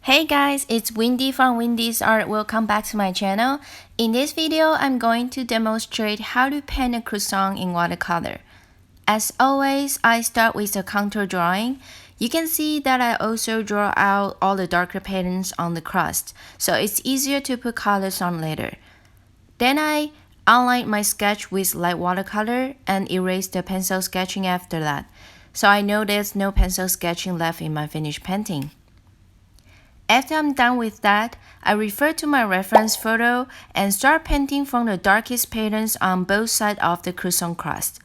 Hey guys, it's Windy from windys.art. Welcome back to my channel. In this video, I'm going to demonstrate how to paint a croissant in watercolor. As always, I start with a contour drawing. You can see that I also draw out all the darker patterns on the crust, so it's easier to put colors on later. Then I outline my sketch with light watercolor and erase the pencil sketching after that, so I know there's no pencil sketching left in my finished painting. After I'm done with that, I refer to my reference photo and start painting from the darkest patterns on both sides of the croissant crust.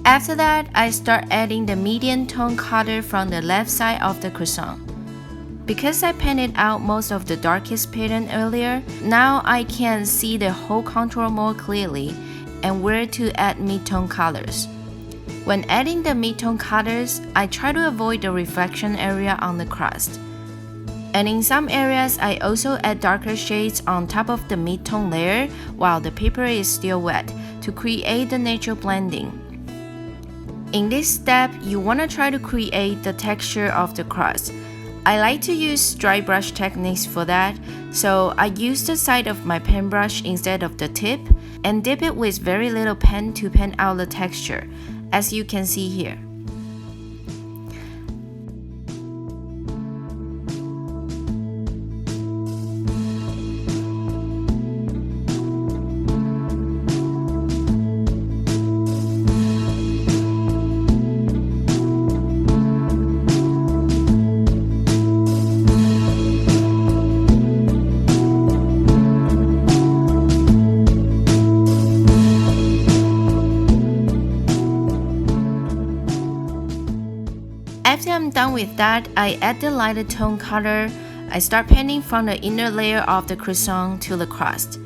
After that, I start adding the medium tone color from the left side of the croissant. Because I painted out most of the darkest pattern earlier, now I can see the whole contour more clearly and where to add mid-tone colors. When adding the mid-tone colors, I try to avoid the reflection area on the crust. And in some areas, I also add darker shades on top of the mid-tone layer while the paper is still wet to create the natural blending. In this step, you want to try to create the texture of the crust. I like to use dry brush techniques for that, so I use the side of my paintbrush instead of the tip and dip it with very little pen to paint out the texture, as you can see here. After I'm done with that, I add the lighter tone color. I start painting from the inner layer of the croissant to the crust.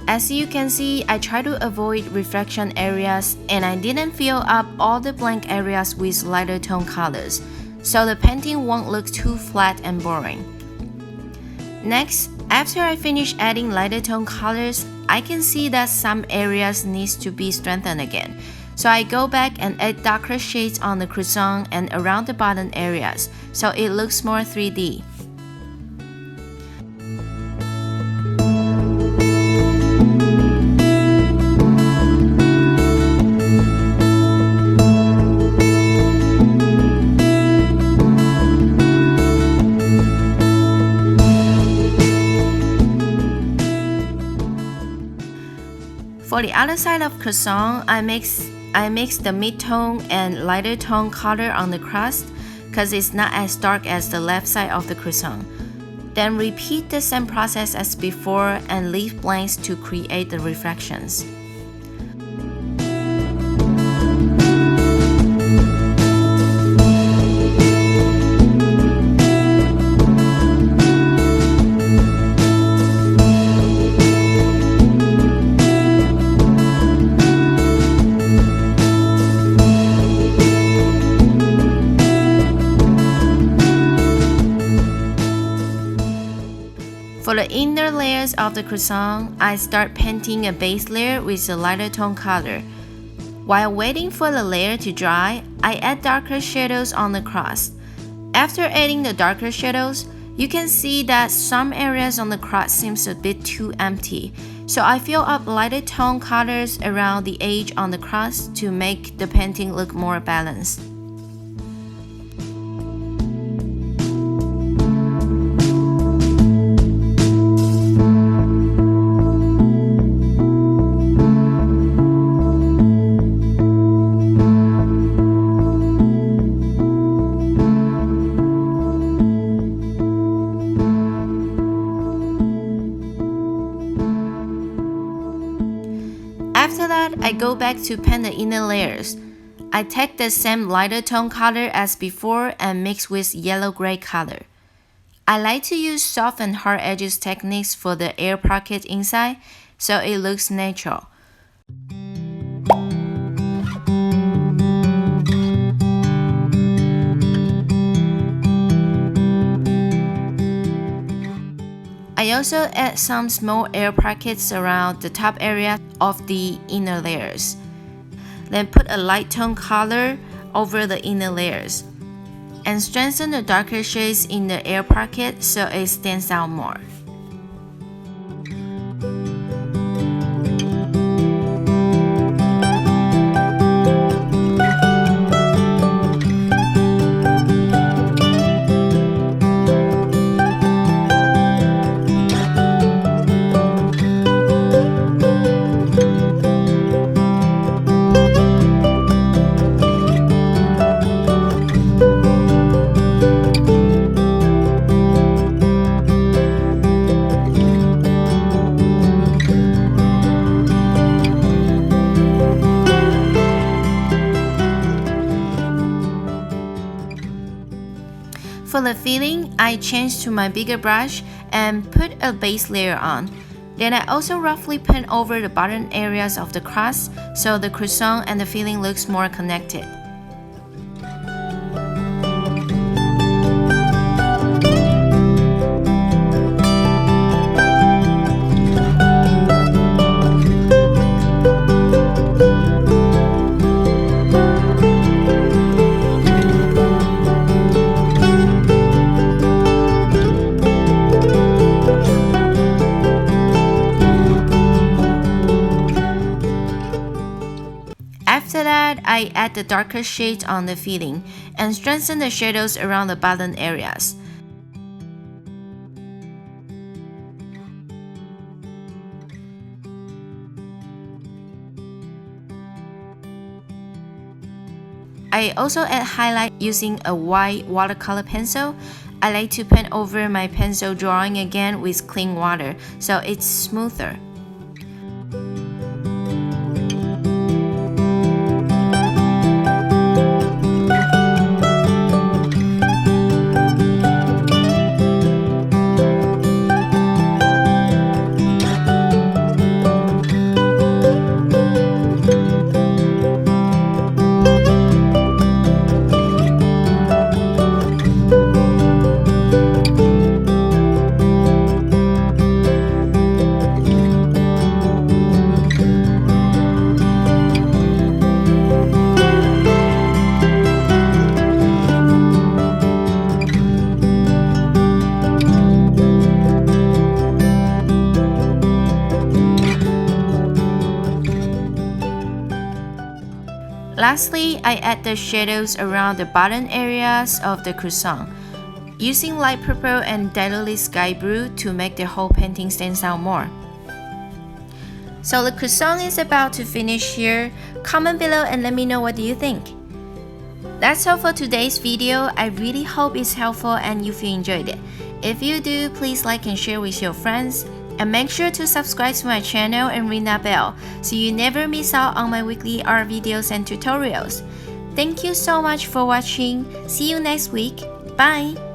As you can see, I try to avoid reflection areas and I didn't fill up all the blank areas with lighter tone colors, so the painting won't look too flat and boring. Next, after I finish adding lighter tone colors, I can see that some areas needs to be strengthened again. So I go back and add darker shades on the croissant and around the bottom areas, so it looks more 3D. For the other side of croissant, I mix the mid-tone and lighter tone color on the crust because it's not as dark as the left side of the croissant. Then repeat the same process as before and leave blanks to create the reflections. For the inner layers of the croissant, I start painting a base layer with a lighter tone color. While waiting for the layer to dry, I add darker shadows on the cross. After adding the darker shadows, you can see that some areas on the cross seems a bit too empty, so I fill up lighter tone colors around the edge on the cross to make the painting look more balanced. After that, I go back to paint the inner layers. I take the same lighter tone color as before and mix with yellow-gray color. I like to use soft and hard edges techniques for the air pocket inside, so it looks natural. I also add some small air pockets around the top area of the inner layers. Then put a light tone color over the inner layers and strengthen the darker shades in the air pocket so it stands out more. For the filling, I change to my bigger brush and put a base layer on. Then I also roughly paint over the bottom areas of the cross so the croissant and the filling looks more connected. After that, I add the darker shades on the filling and strengthen the shadows around the bottom areas. I also add highlight using a white watercolor pencil. I like to paint over my pencil drawing again with clean water so it's smoother. Lastly, I add the shadows around the bottom areas of the croissant, using light purple and diluted sky blue to make the whole painting stand out more. So the croissant is about to finish here. Comment below and let me know what do you think. That's all for today's video. I really hope it's helpful and you enjoyed it. If you do, please like and share with your friends. And make sure to subscribe to my channel and ring that bell so you never miss out on my weekly art videos and tutorials. Thank you so much for watching. See you next week. Bye!